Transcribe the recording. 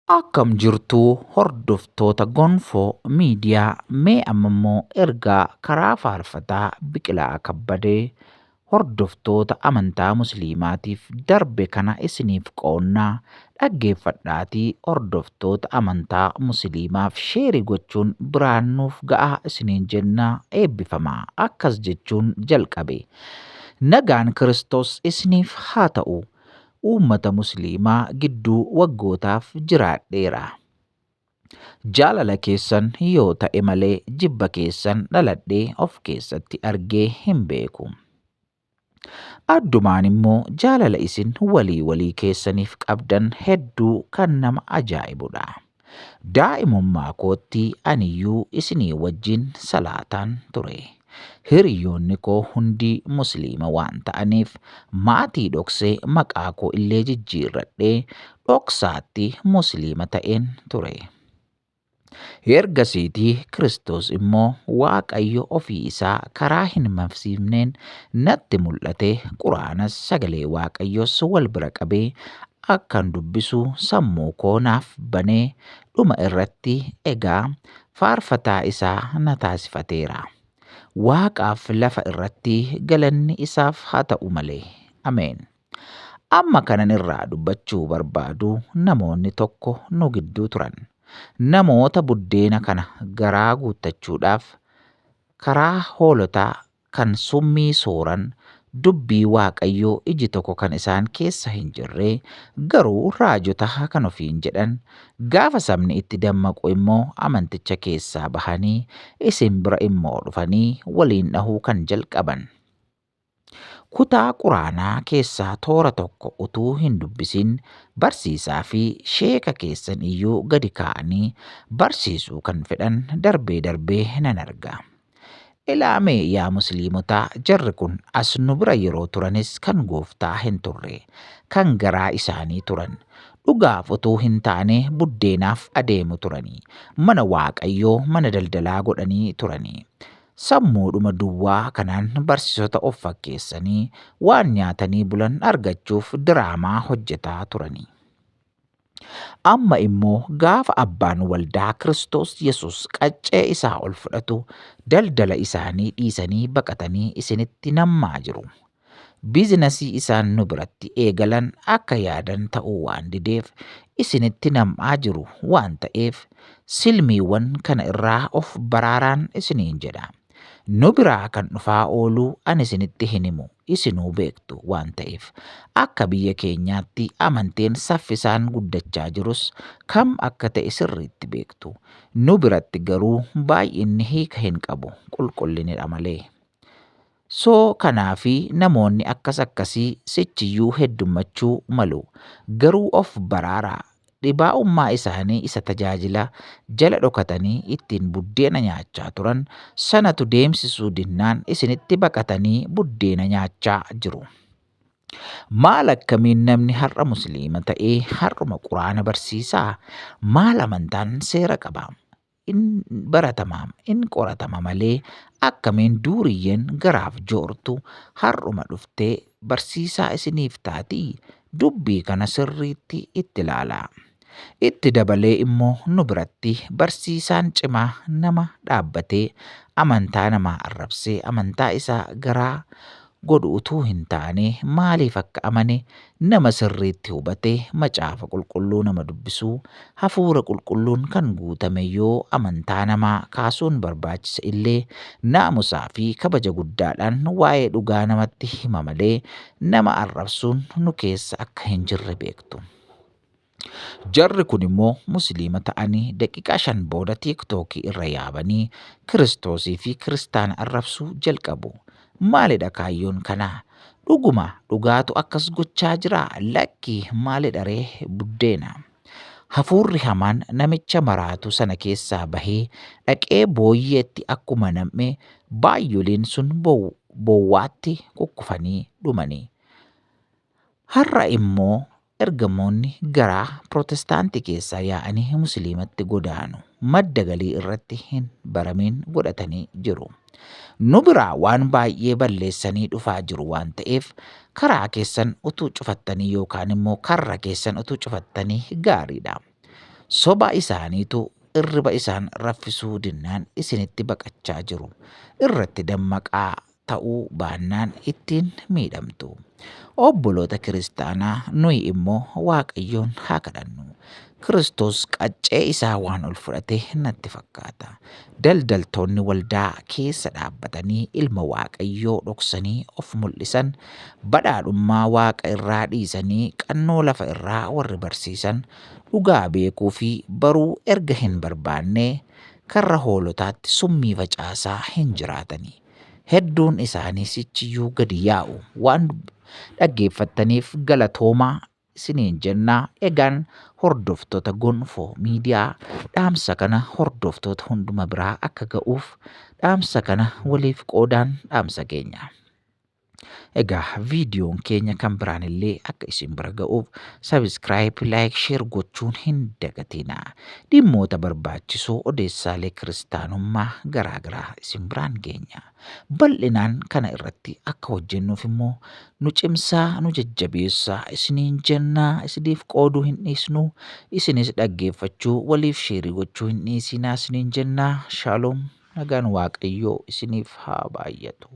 Akkam jirtuu hordoftoota gonfoo miidiyaa mee amma immoo ergaa karaa faarfataa Biqilaa Kabbadee hordoftoota amantaa Musliimaatiif darbe kana isiniif qoonnaa dhaggeeffadhaatii hordoftoota amantaa Musliimaaf sheerii gochuun biraan nuuf ga'aa isiniin jennaa eebbifamaa akkas jechuun jalqabe. Nagaan Kiristoos isiniif haa ta'u. Uummata Musliimaa gidduu waggootaaf jiraadheera. Jaalala keessan yoo ta'e malee jibba keessan dhaladhee of keessatti argee hin beeku. Addumaan immoo jaalala isin walii keessaniif qabdan hedduu kan nama ajaa'ibudha. Daa'imummaa kootti aniyyuu isinii wajjin salaataan ture. Hiriyoonni koo hundi Musliima waan ta'aniif maatii dhoksee maqaa koo illee jijjiirradhee dhoksaatti Musliima ta'een ture. Ergasiitii Kiristoos immoo Waaqayyo ofii isaa karaa hin mafsiifneen natti mul'ate Quraanas sagalee Waaqayyoos wal bira qabee akkan dubbisu sammuu koo naaf banee dhuma irratti egaa faarfataa isaa na taasifateera. Waaqaaf lafa irratti galanni isaaf haa ta'u malee. Ameen. Amma kanan irraa dubbachuu barbaadu namoonni tokko nu gidduu turan. Namoota buddeena kana garaa guuttachuudhaaf karaa hoolotaa kan summii sooran dubbii Waaqayyoo iji tokko kan isaan keessa hin jirre garuu raajota kan ofiin jedhan gaafa sabni itti dammaqu immoo amanticha keessaa bahanii isin bira immoo dhufanii waliin dhahuu kan jalqaban. Kutaa Quraanaa keessaa toora tokko utuu hin dubbisin barsiisaa fi sheeka keessan iyyuu gadi ka'anii barsiisuu kan fedhan darbee nan arga. Ilaamee yaa Musliimotaa jarri kun as nu bira yeroo turanis kan Gooftaa hin turre kan garaa isaanii turan. Dhugaaf utuu hin taane buddeenaaf adeemu turanii. Mana Waaqayyoo mana daldalaa godhanii turanii. Sammuudhuma duwwaa kanaan barsiisota of fakkeessanii waan nyaatanii bulan argachuuf diraamaa hojjetaa turanii. Amma immoo gaafa abbaan waldaa Kiristoos Yesuus qaccee isaa ol fudhatu daldala isaanii dhiisanii baqatanii isinitti nammaa jiru. Biizinasii isaan nu biratti eegalan akka yaadan ta'uu waan dideef isinitti nam'aa jiru waan ta'eef silmiiwwan kana irraa of baraaraan isiniin jedha. Nu biraa kan dhufaa ooluu ani isinitti hin himu isinuu beektu waan ta'eef akka biyya keenyaatti amanteen saffisaan guddachaa jirus kam akka ta'e sirriitti beektu. Nu biratti garuu baay'inni hiika hin qabu qulqullinidha malee. Kanaafi namoonni akkasii sichiyyuu heddummachuu malu garuu of baraaraa. Dhibaa'ummaa isaanii isa tajaajila jala dhokatanii ittiin buddeena nyaachaa turan sanatu deemsisuu dinnaan isinitti baqatanii buddeena nyaachaa jiru. Maal akkamiin namni har'a Musliima ta'ee har'uma Quraana barsiisaa? Maal amantaan seera qaba? In baratama in qoratama malee akkamiin duuriyyeen garaaf joortu har'uma dhuftee barsiisaa isiniif taatii? Dubbii kana sirriitti itti ilaalaa. Itti dabalee immoo nu biratti barsiisaan cimaa nama dhaabbatee amantaa namaa arrabsee amantaa isaa garaa godhu utuu hin taane maaliif akka amane nama sirriitti hubatee macaafa qulqulluu nama dubbisuu hafuura qulqulluun kan guutame yoo amantaa namaa kaasuun barbaachisa illee naamusaa fi kabaja guddaadhaan waa'ee dhugaa namatti hima malee nama arrabsuun nu keessa akka hin jirre beektu. Jarri kun immoo Musliima ta'anii daqiiqaa 5 booda TikTokii irra yaabanii Kiristoosii fi Kiristaana arrabsuu jalqabu. Maalidha kaayyoon kanaa? Dhuguma dhugaatu akkas gochaa jiraa? Lakkii maalidha ree buddeena? Hafuurri hamaan namicha maraatu sana keessaa bahee dhaqee booyyeetti akkuma nam'ee baay'oleen sun bowwaatti kukkufanii dhumanii. Har'a immoo ergamoonni garaa Pirootestaantii keessaa yaa'anii Musliimatti godaanu madda galii irratti hin baramin godhatanii jiru. Nu biraa waan baay'ee balleessanii dhufaa jiru waan ta'eef karaa keessan utuu cufattanii yookaan immoo karra keessan utuu cufattanii gaariidha. Soba isaaniitu irriba isaan raffisuu dinnaan isinitti baqachaa jiru. Irratti dammaqaa ta'uu baannaan ittiin miidhamtu. Obboloota kiristaanaa nuyi immoo Waaqayyoon haa kadhannu. Kiristoos qaccee isaa waan ol fudhate natti fakkaata. Daldaltoonni waldaa keessa dhaabbatanii ilma Waaqayyoo dhoksanii of mul'isan, badhaadhummaa Waaqa irraa dhiisanii qannoo lafa irraa warri barsiisan, dhugaa beekuu fi baruu erga hin barbaannee karra hoolotaatti summii facaasaa hin jiraatanii. Hedduun isaanii sichiyyuu gadi yaa'u. Waan dhaggeeffattaniif galatoomaa isiniin jennaa. Egaan hordoftoota gonfoo miidiyaa dhaamsa kana hordoftoota hunduma biraa akka ga'uuf dhaamsa kana waliif qoodaan dhaamsa keenya. Egaa viidiyoon keenya kan biraan illee akka isin bira ga'uuf subscribe, like, share gochuun hin dagatinaa. Dhimmoota barbaachisoo odeessaalee kiristaanummaa garaagaraa isin biraan geenya. Bal'inaan kana irratti akka hojjennuuf immoo nu cimsaa, nu jajjabeessaa isiniin jennaa. Isiniif qooduu hin dhiisnu, isinis dhaggeeffachuu waliif sheerii gochuu hin dhiisinaa isiniin jennaa. Shaaloom, nagaan Waaqayyoo isiniif haa baay'atu.